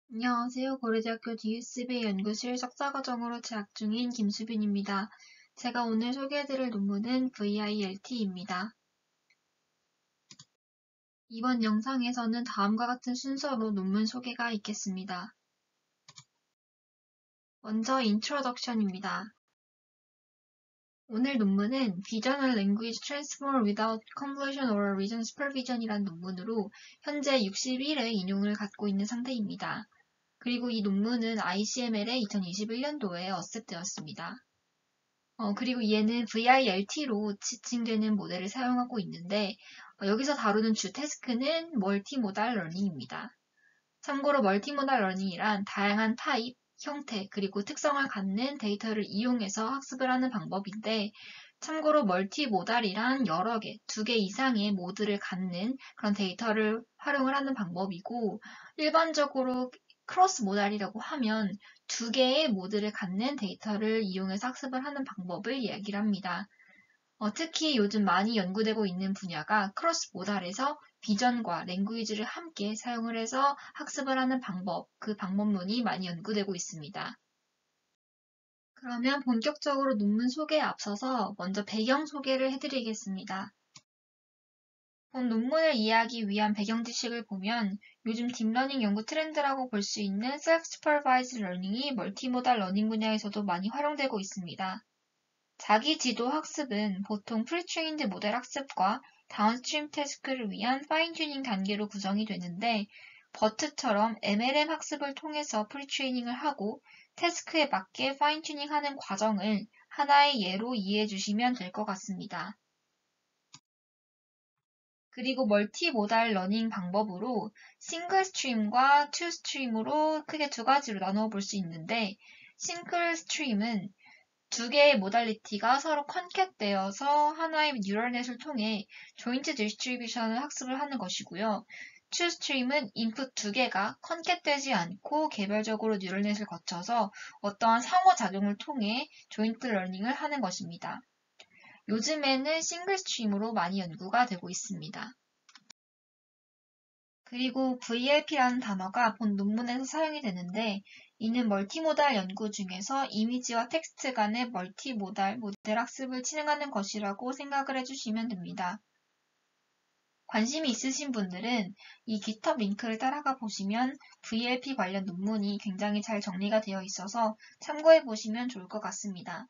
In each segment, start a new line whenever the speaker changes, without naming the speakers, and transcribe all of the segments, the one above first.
안녕하세요. 고려대학교 DSB 연구실 석사과정으로 재학 중인 김수빈입니다. 제가 오늘 소개해드릴 논문은 VILT입니다. 이번 영상에서는 다음과 같은 순서로 논문 소개가 있겠습니다. 먼저 인트로덕션입니다. 오늘 논문은 Visional Language Transfer Without Convolution or Region Supervision이란 논문으로 현재 61회 인용을 갖고 있는 상태입니다. 그리고 이 논문은 ICML에 2021년도에 어셉되었습니다. 그리고 얘는 VILT로 지칭되는 모델을 사용하고 있는데 여기서 다루는 주 태스크는 멀티모달 러닝입니다. 참고로 멀티모달 러닝이란 다양한 타입, 형태, 그리고 특성을 갖는 데이터를 이용해서 학습을 하는 방법인데 참고로 멀티모달이란 여러 개, 2개 이상의 모드를 갖는 그런 데이터를 활용을 하는 방법이고 일반적으로 크로스 모달이라고 하면 2개의 모드를 갖는 데이터를 이용해서 학습을 하는 방법을 이야기를 합니다. 특히 요즘 많이 연구되고 있는 분야가 크로스 모달에서 비전과 랭귀지를 함께 사용을 해서 학습을 하는 방법, 그 방법론이 많이 연구되고 있습니다. 그러면 본격적으로 논문 소개에 앞서서 먼저 배경 소개를 해드리겠습니다. 본 논문을 이해하기 위한 배경 지식을 보면 요즘 딥러닝 연구 트렌드라고 볼 수 있는 Self-Supervised Learning이 멀티모달 러닝 분야에서도 많이 활용되고 있습니다. 자기 지도 학습은 보통 프리트레인드 모델 학습과 다운스트림 태스크를 위한 파인튜닝 단계로 구성이 되는데 버트처럼 MLM 학습을 통해서 프리트레이닝을 하고 태스크에 맞게 파인튜닝하는 과정을 하나의 예로 이해해 주시면 될 것 같습니다. 그리고 멀티모달 러닝 방법으로 싱글 스트림과 투 스트림으로 크게 두 가지로 나누어 볼 수 있는데 싱글 스트림은 2개의 모달리티가 서로 컨캣되어서 하나의 뉴럴넷을 통해 조인트 디스트리뷰션을 학습을 하는 것이고요. 투 스트림은 인풋 2개가 컨캣되지 않고 개별적으로 뉴럴넷을 거쳐서 어떠한 상호작용을 통해 조인트 러닝을 하는 것입니다. 요즘에는 싱글 스트림으로 많이 연구가 되고 있습니다. 그리고 VLP라는 단어가 본 논문에서 사용이 되는데 이는 멀티모달 연구 중에서 이미지와 텍스트 간의 멀티모달 모델 학습을 진행하는 것이라고 생각을 해주시면 됩니다. 관심이 있으신 분들은 이 GitHub 링크를 따라가 보시면 VLP 관련 논문이 굉장히 잘 정리가 되어 있어서 참고해 보시면 좋을 것 같습니다.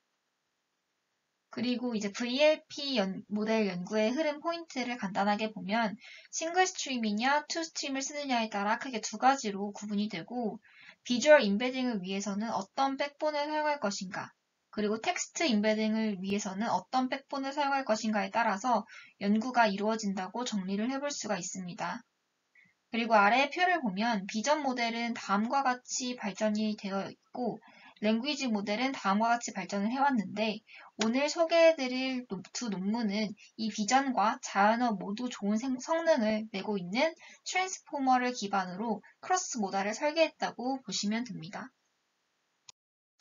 그리고 이제 VLP 모델 연구의 흐름 포인트를 간단하게 보면 싱글 스트림이냐 투 스트림을 쓰느냐에 따라 크게 두 가지로 구분이 되고 비주얼 인베딩을 위해서는 어떤 백본을 사용할 것인가 그리고 텍스트 인베딩을 위해서는 어떤 백본을 사용할 것인가에 따라서 연구가 이루어진다고 정리를 해볼 수가 있습니다. 그리고 아래의 표를 보면 비전 모델은 다음과 같이 발전이 되어 있고 랭귀지 모델은 다음과 같이 발전을 해왔는데 오늘 소개해드릴 두 논문은 이 비전과 자연어 모두 좋은 성능을 내고 있는 트랜스포머를 기반으로 크로스 모달을 설계했다고 보시면 됩니다.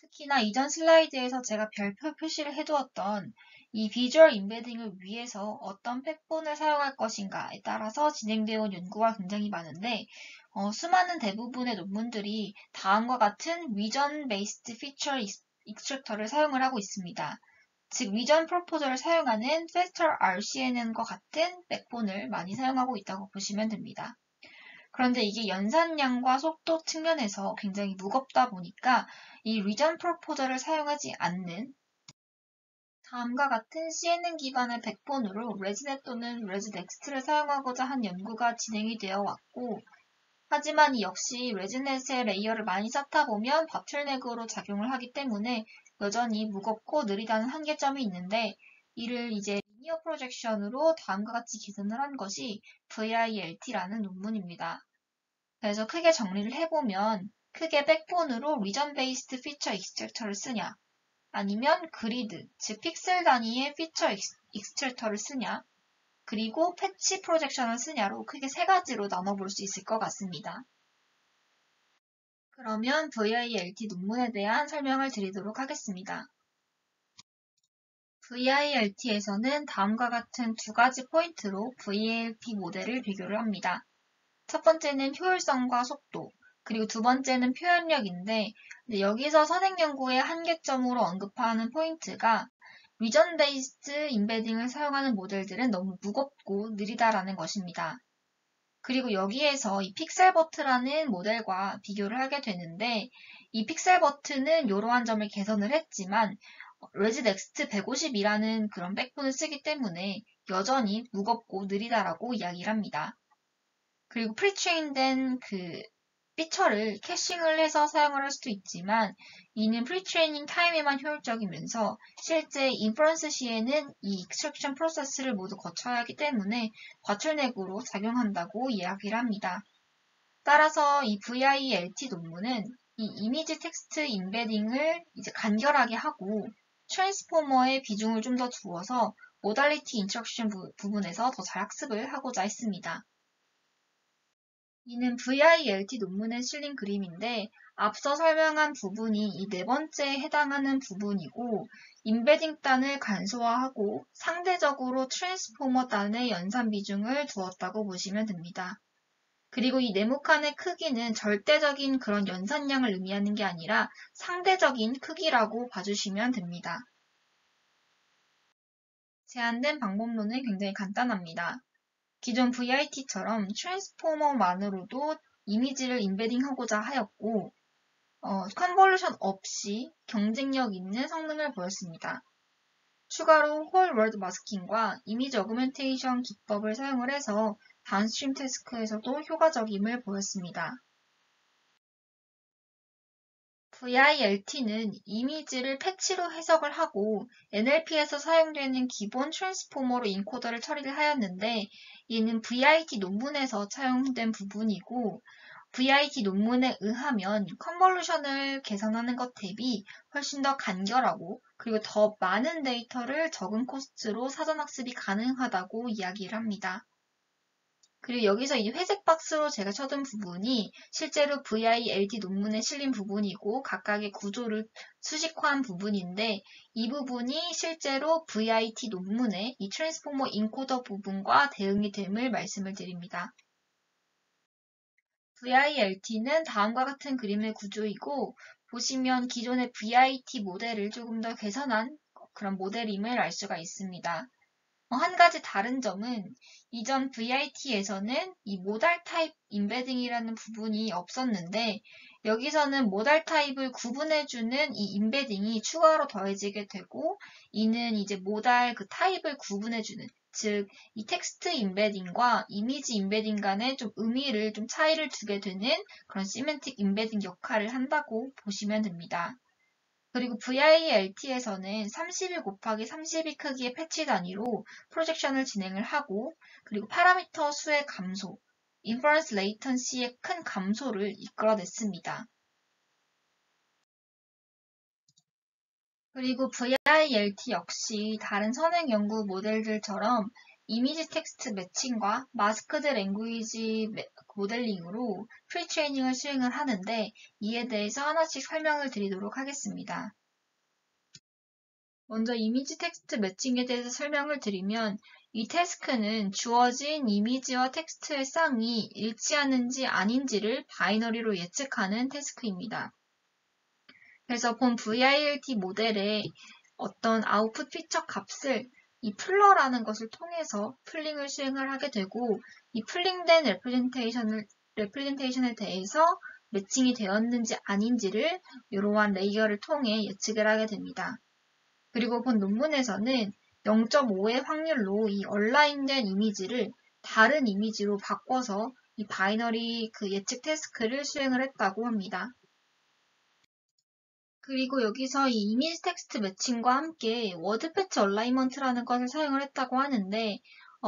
특히나 이전 슬라이드에서 제가 별표 표시를 해두었던 이 비주얼 인베딩을 위해서 어떤 백본을 사용할 것인가에 따라서 진행되어 온 연구가 굉장히 많은데 수많은 대부분의 논문들이 다음과 같은 Region Based Feature Extractor를 사용을 하고 있습니다. 즉, Region Proposal을 사용하는 Faster RCNN과 같은 백본을 많이 사용하고 있다고 보시면 됩니다. 그런데 이게 연산량과 속도 측면에서 굉장히 무겁다 보니까 이 Region Proposal을 사용하지 않는 다음과 같은 CNN 기반의 백본으로 ResNet 또는 ResNext를 사용하고자 한 연구가 진행이 되어 왔고 하지만 이 역시 ResNet의 레이어를 많이 쌓다 보면 바틀넥으로 작용을 하기 때문에 여전히 무겁고 느리다는 한계점이 있는데 이를 이제 리니어 프로젝션으로 다음과 같이 개선을 한 것이 VILT라는 논문입니다. 그래서 크게 정리를 해보면 크게 백본으로 리전 베이스드 피처 익스트랙터를 쓰냐 아니면 그리드, 즉 픽셀 단위의 피처 익스트랙터를 쓰냐 그리고 패치 프로젝션을 쓰냐로 크게 세 가지로 나눠볼 수 있을 것 같습니다. 그러면 VILT 논문에 대한 설명을 드리도록 하겠습니다. VILT에서는 다음과 같은 두 가지 포인트로 VLP 모델을 비교를 합니다. 첫 번째는 효율성과 속도, 그리고 두 번째는 표현력인데 여기서 선행 연구의 한계점으로 언급하는 포인트가 리전 베이스드 임베딩을 사용하는 모델들은 너무 무겁고 느리다라는 것입니다. 그리고 여기에서 이 픽셀버트라는 모델과 비교를 하게 되는데 이 픽셀버트는 이러한 점을 개선을 했지만 레지넥스트 150이라는 그런 백본을 쓰기 때문에 여전히 무겁고 느리다라고 이야기를 합니다. 그리고 프리트레인된 그 피처를 캐싱을 해서 사용을 할 수도 있지만 이는 프리트레이닝 타임에만 효율적이면서 실제 인퍼런스 시에는 이 익스트랙션 프로세스를 모두 거쳐야 하기 때문에 과출내구로 작용한다고 이야기를 합니다. 따라서 이 VILT 논문은 이 이미지 텍스트 임베딩을 이제 간결하게 하고 트랜스포머의 비중을 좀 더 두어서 모달리티 인스트럭션 부분에서 더 잘 학습을 하고자 했습니다. 이는 VILT 논문에 실린 그림인데 앞서 설명한 부분이 이 네 번째에 해당하는 부분이고 임베딩 단을 간소화하고 상대적으로 트랜스포머 단의 연산 비중을 두었다고 보시면 됩니다. 그리고 이 네모칸의 크기는 절대적인 그런 연산량을 의미하는 게 아니라 상대적인 크기라고 봐주시면 됩니다. 제안된 방법론은 굉장히 간단합니다. 기존 VIT처럼 트랜스포머만으로도 이미지를 임베딩하고자 하였고 컨볼루션 없이 경쟁력 있는 성능을 보였습니다. 추가로 홀 월드 마스킹과 이미지 어그멘테이션 기법을 사용을 해서 다운스트림 태스크에서도 효과적임을 보였습니다. VILT는 이미지를 패치로 해석을 하고 NLP에서 사용되는 기본 트랜스포머로 인코더를 처리를 하였는데 이는 VIT 논문에서 사용된 부분이고 VIT 논문에 의하면 컨볼루션을 계산하는 것 대비 훨씬 더 간결하고 그리고 더 많은 데이터를 적은 코스트로 사전학습이 가능하다고 이야기를 합니다. 그리고 여기서 이 회색 박스로 제가 쳐둔 부분이 실제로 VILT 논문에 실린 부분이고 각각의 구조를 수식화한 부분인데 이 부분이 실제로 VIT 논문의 이 트랜스포머 인코더 부분과 대응이 됨을 말씀을 드립니다. VILT는 다음과 같은 그림의 구조이고 보시면 기존의 VIT 모델을 조금 더 개선한 그런 모델임을 알 수가 있습니다. 한 가지 다른 점은 이전 VIT에서는 이 모달 타입 임베딩이라는 부분이 없었는데 여기서는 모달 타입을 구분해주는 이 임베딩이 추가로 더해지게 되고 이는 이제 모달 그 타입을 구분해주는 즉 이 텍스트 임베딩과 이미지 임베딩 간의 좀 의미를 좀 차이를 두게 되는 그런 시멘틱 임베딩 역할을 한다고 보시면 됩니다. 그리고 VILT에서는 32 곱하기 32 크기의 패치 단위로 프로젝션을 진행을 하고 그리고 파라미터 수의 감소, 인퍼런스 레이턴시의 큰 감소를 이끌어냈습니다. 그리고 VILT 역시 다른 선행 연구 모델들처럼 이미지 텍스트 매칭과 마스크드 랭귀지 모델링으로 프리트레이닝을 수행을 하는데 이에 대해서 하나씩 설명을 드리도록 하겠습니다. 먼저 이미지 텍스트 매칭에 대해서 설명을 드리면 이 태스크는 주어진 이미지와 텍스트의 쌍이 일치하는지 아닌지를 바이너리로 예측하는 태스크입니다. 그래서 본 VILT 모델의 어떤 아웃풋 피처 값을 이 플러라는 것을 통해서 풀링을 수행을 하게 되고 이 풀링된 레프레젠테이션에 대해서 매칭이 되었는지 아닌지를 이러한 레이어를 통해 예측을 하게 됩니다. 그리고 본 논문에서는 0.5의 확률로 이 얼라인된 이미지를 다른 이미지로 바꿔서 이 바이너리 그 예측 태스크를 수행을 했다고 합니다. 그리고 여기서 이 이미지 텍스트 매칭과 함께 워드 패치 얼라이먼트라는 것을 사용을 했다고 하는데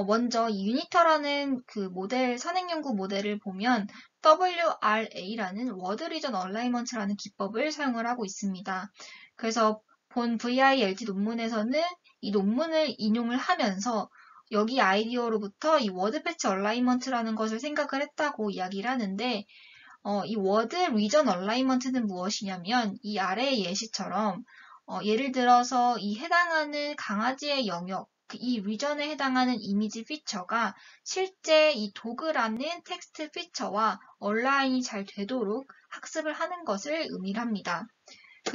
먼저 이 유니터라는 그 모델 선행 연구 모델을 보면 WRA라는 워드 리전 얼라이먼트라는 기법을 사용을 하고 있습니다. 그래서 본 VILT 논문에서는 이 논문을 인용을 하면서 여기 아이디어로부터 이 워드 패치 얼라이먼트라는 것을 생각을 했다고 이야기를 하는데 이 워드 리전 얼라이먼트는 무엇이냐면 이 아래의 예시처럼 예를 들어서 이 해당하는 강아지의 영역 이 리전에 해당하는 이미지 피처가 실제 이 도그라는 텍스트 피처와 얼라인이 잘 되도록 학습을 하는 것을 의미합니다.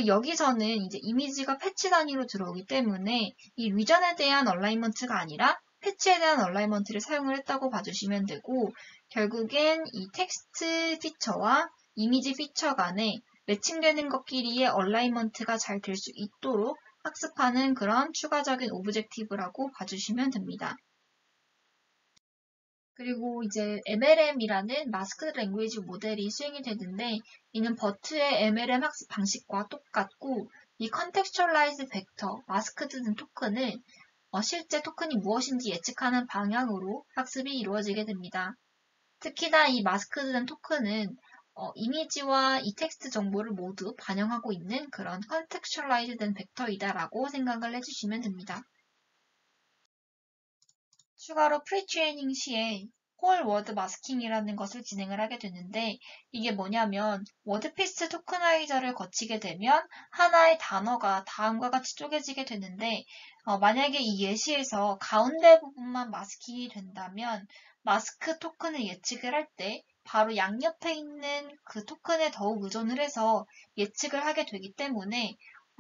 여기서는 이제 이미지가 패치 단위로 들어오기 때문에 이 리전에 대한 얼라이먼트가 아니라 패치에 대한 얼라이먼트를 사용을 했다고 봐주시면 되고, 결국엔 이 텍스트 피처와 이미지 피처 간에 매칭되는 것끼리의 얼라이먼트가 잘 될 수 있도록 학습하는 그런 추가적인 오브젝티브라고 봐주시면 됩니다. 그리고 이제 MLM이라는 마스크드 랭귀지 모델이 수행이 되는데, 이는 버트의 MLM 학습 방식과 똑같고, 이 컨텍스츄얼라이즈 벡터, 마스크드 등 토큰을 실제 토큰이 무엇인지 예측하는 방향으로 학습이 이루어지게 됩니다. 특히나 이 마스크드 등 토큰은 이미지와 이 텍스트 정보를 모두 반영하고 있는 그런 컨텍스츄얼라이즈 된 벡터이다라고 생각을 해주시면 됩니다. 추가로 프리트레이닝 시에 홀 워드 마스킹이라는 것을 진행을 하게 되는데, 이게 뭐냐면 워드피스 토크나이저를 거치게 되면 하나의 단어가 다음과 같이 쪼개지게 되는데, 만약에 이 예시에서 가운데 부분만 마스킹이 된다면 마스크 토큰을 예측을 할 때 바로 양옆에 있는 그 토큰에 더욱 의존을 해서 예측을 하게 되기 때문에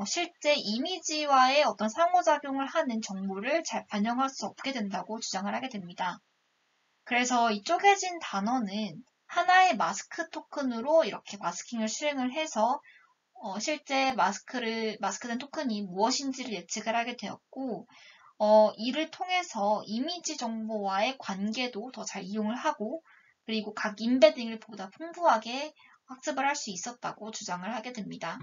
실제 이미지와의 어떤 상호작용을 하는 정보를 잘 반영할 수 없게 된다고 주장을 하게 됩니다. 그래서 이 쪼개진 단어는 하나의 마스크 토큰으로 이렇게 마스킹을 수행을 해서 실제 마스크된 토큰이 무엇인지를 예측을 하게 되었고, 이를 통해서 이미지 정보와의 관계도 더 잘 이용을 하고, 그리고 각 인베딩을 보다 풍부하게 학습을 할 수 있었다고 주장을 하게 됩니다.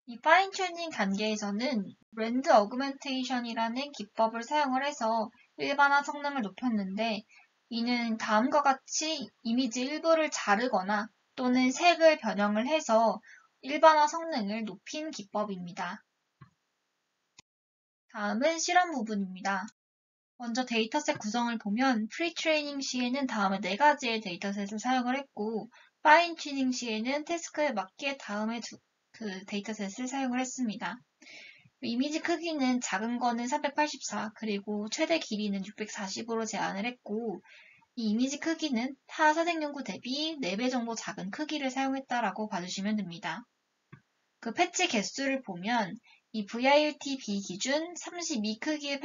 이 파인 튜닝 단계에서는 랜드 어그멘테이션이라는 기법을 사용을 해서 일반화 성능을 높였는데, 이는 다음과 같이 이미지 일부를 자르거나 또는 색을 변형을 해서 일반화 성능을 높인 기법입니다. 다음은 실험 부분입니다. 먼저 데이터셋 구성을 보면 프리트레이닝 시에는 다음의 4가지의 데이터셋을 사용을 했고, 파인 튜닝 시에는 태스크에 맞게 다음의 그 데이터셋을 사용을 했습니다. 이미지 크기는 작은 거는 384, 그리고 최대 길이는 640으로 제한을 했고, 이 이미지 크기는 타 사색 연구 대비 4배 정도 작은 크기를 사용했다라고 봐주시면 됩니다. 그 패치 개수를 보면 이 VIRTB 기준 32 크기의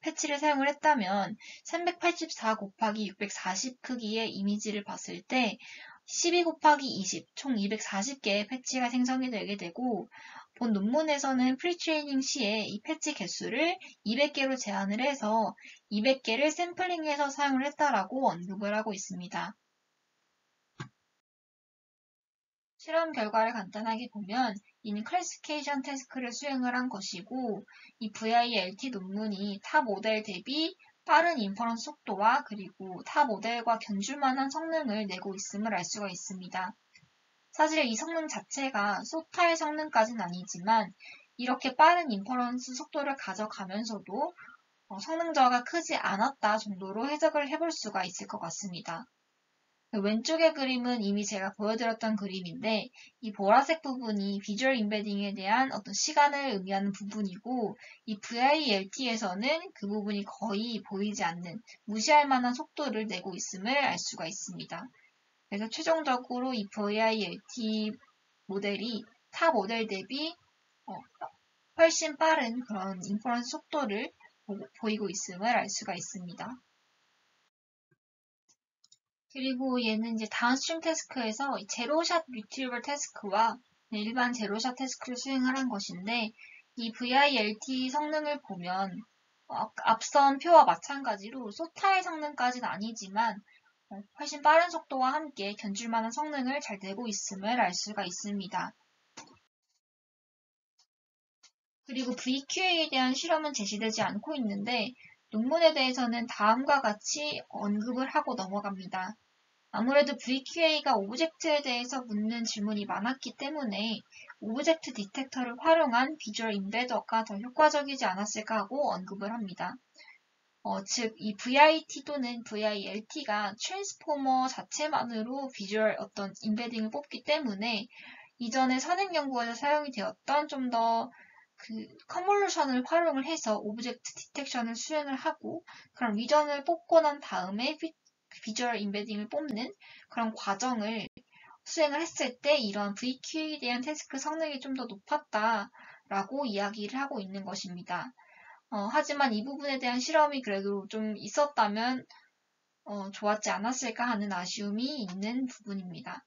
패치를 사용을 했다면 384 곱하기 640 크기의 이미지를 봤을 때 12 곱하기 20, 총 240개의 패치가 생성이 되게 되고, 본 논문에서는 프리트레이닝 시에 이 패치 개수를 200개로 제한을 해서 200개를 샘플링해서 사용을 했다라고 언급을 하고 있습니다. 실험 결과를 간단하게 보면 이는 클래시피케이션 태스크를 수행을 한 것이고, 이 VILT 논문이 타 모델 대비 빠른 인퍼런스 속도와 그리고 타 모델과 견줄만한 성능을 내고 있음을 알 수가 있습니다. 사실 이 성능 자체가 소타의 성능까지는 아니지만 이렇게 빠른 인퍼런스 속도를 가져가면서도 성능 저하가 크지 않았다 정도로 해석을 해볼 수가 있을 것 같습니다. 왼쪽의 그림은 이미 제가 보여드렸던 그림인데, 이 보라색 부분이 비주얼 임베딩에 대한 어떤 시간을 의미하는 부분이고, 이 VILT에서는 그 부분이 거의 보이지 않는 무시할 만한 속도를 내고 있음을 알 수가 있습니다. 그래서 최종적으로 이 VILT 모델이 타 모델 대비 훨씬 빠른 그런 인퍼런스 속도를 보이고 있음을 알 수가 있습니다. 그리고 얘는 이제 다운스트림 태스크에서 제로샷 리트리버 태스크와 일반 제로샷 태스크를 수행을 한 것인데, 이 VILT 성능을 보면 앞선 표와 마찬가지로 소타의 성능까지는 아니지만 훨씬 빠른 속도와 함께 견줄 만한 성능을 잘 내고 있음을 알 수가 있습니다. 그리고 VQA에 대한 실험은 제시되지 않고 있는데, 논문에 대해서는 다음과 같이 언급을 하고 넘어갑니다. 아무래도 VQA가 오브젝트에 대해서 묻는 질문이 많았기 때문에 오브젝트 디텍터를 활용한 비주얼 임베더가 더 효과적이지 않았을까 하고 언급을 합니다. 즉, 이 VIT 또는 VILT가 트랜스포머 자체만으로 비주얼 어떤 임베딩을 뽑기 때문에 이전에 선행 연구에서 사용이 되었던 좀 더 컨볼루션을 활용을 해서 오브젝트 디텍션을 수행을 하고 그런 리전을 뽑고 난 다음에 비주얼 임베딩을 뽑는 그런 과정을 수행을 했을 때 이런 VQ에 대한 태스크 성능이 좀 더 높았다라고 이야기를 하고 있는 것입니다. 하지만 이 부분에 대한 실험이 그래도 좀 있었다면 좋았지 않았을까 하는 아쉬움이 있는 부분입니다.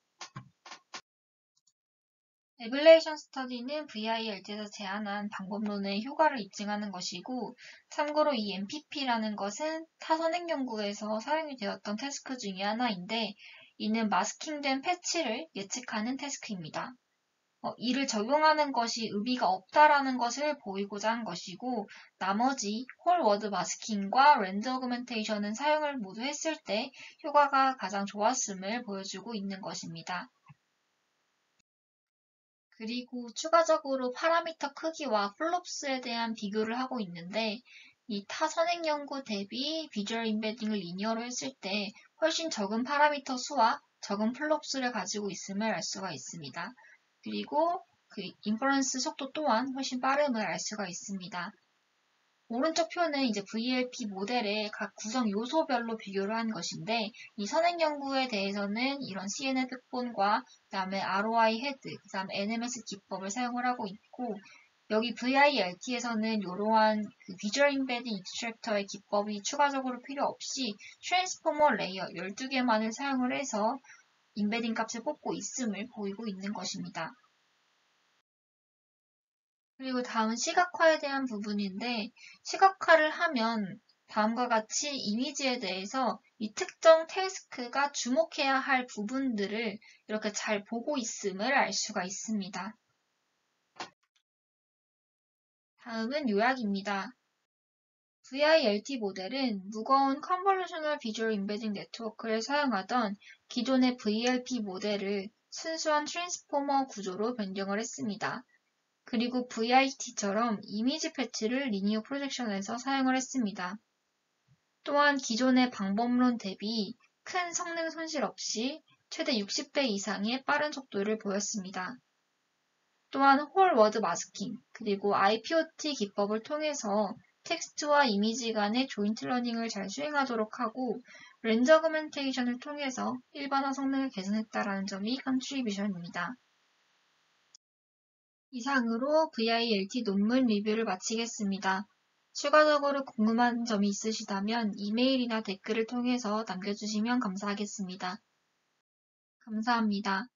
에블레이션 스터디는 VIRT에서 제안한 방법론의 효과를 입증하는 것이고, 참고로 이 MPP라는 것은 타선행 연구에서 사용이 되었던 태스크 중의 하나인데, 이는 마스킹된 패치를 예측하는 태스크입니다. 이를 적용하는 것이 의미가 없다라는 것을 보이고자 한 것이고, 나머지 홀워드 마스킹과 렌즈 어그멘테이션은 사용을 모두 했을 때 효과가 가장 좋았음을 보여주고 있는 것입니다. 그리고 추가적으로 파라미터 크기와 플롭스에 대한 비교를 하고 있는데 이 타 선행 연구 대비 비주얼 임베딩을 리니어로 했을 때 훨씬 적은 파라미터 수와 적은 플롭스를 가지고 있음을 알 수가 있습니다. 그리고 그 인퍼런스 속도 또한 훨씬 빠름을 알 수가 있습니다. 오른쪽 표는 이제 VLP 모델의 각 구성 요소별로 비교를 한 것인데 이 선행 연구에 대해서는 이런 CNN 백본과 그다음에 ROI 헤드, 그다음에 NMS 기법을 사용을 하고 있고 여기 VIRT에서는 이러한 비주얼 임베딩 익스트랙터의 기법이 추가적으로 필요 없이 트랜스포머 레이어 12개만을 사용을 해서 임베딩 값을 뽑고 있음을 보이고 있는 것입니다. 그리고 다음은 시각화에 대한 부분인데 시각화를 하면 다음과 같이 이미지에 대해서 이 특정 태스크가 주목해야 할 부분들을 이렇게 잘 보고 있음을 알 수가 있습니다. 다음은 요약입니다. VIRT 모델은 무거운 컨볼루셔널 비주얼 임베딩 네트워크를 사용하던 기존의 VLP 모델을 순수한 트랜스포머 구조로 변경을 했습니다. 그리고 VIT처럼 이미지 패치를 리니어 프로젝션에서 사용을 했습니다. 또한 기존의 방법론 대비 큰 성능 손실 없이 최대 60배 이상의 빠른 속도를 보였습니다. 또한 홀워드 마스킹 그리고 IPOT 기법을 통해서 텍스트와 이미지 간의 조인트 러닝을 잘 수행하도록 하고 렌즈 어그멘테이션을 통해서 일반화 성능을 개선했다는 점이 컨트리뷰션입니다. 이상으로 VILT 논문 리뷰를 마치겠습니다. 추가적으로 궁금한 점이 있으시다면 이메일이나 댓글을 통해서 남겨주시면 감사하겠습니다. 감사합니다.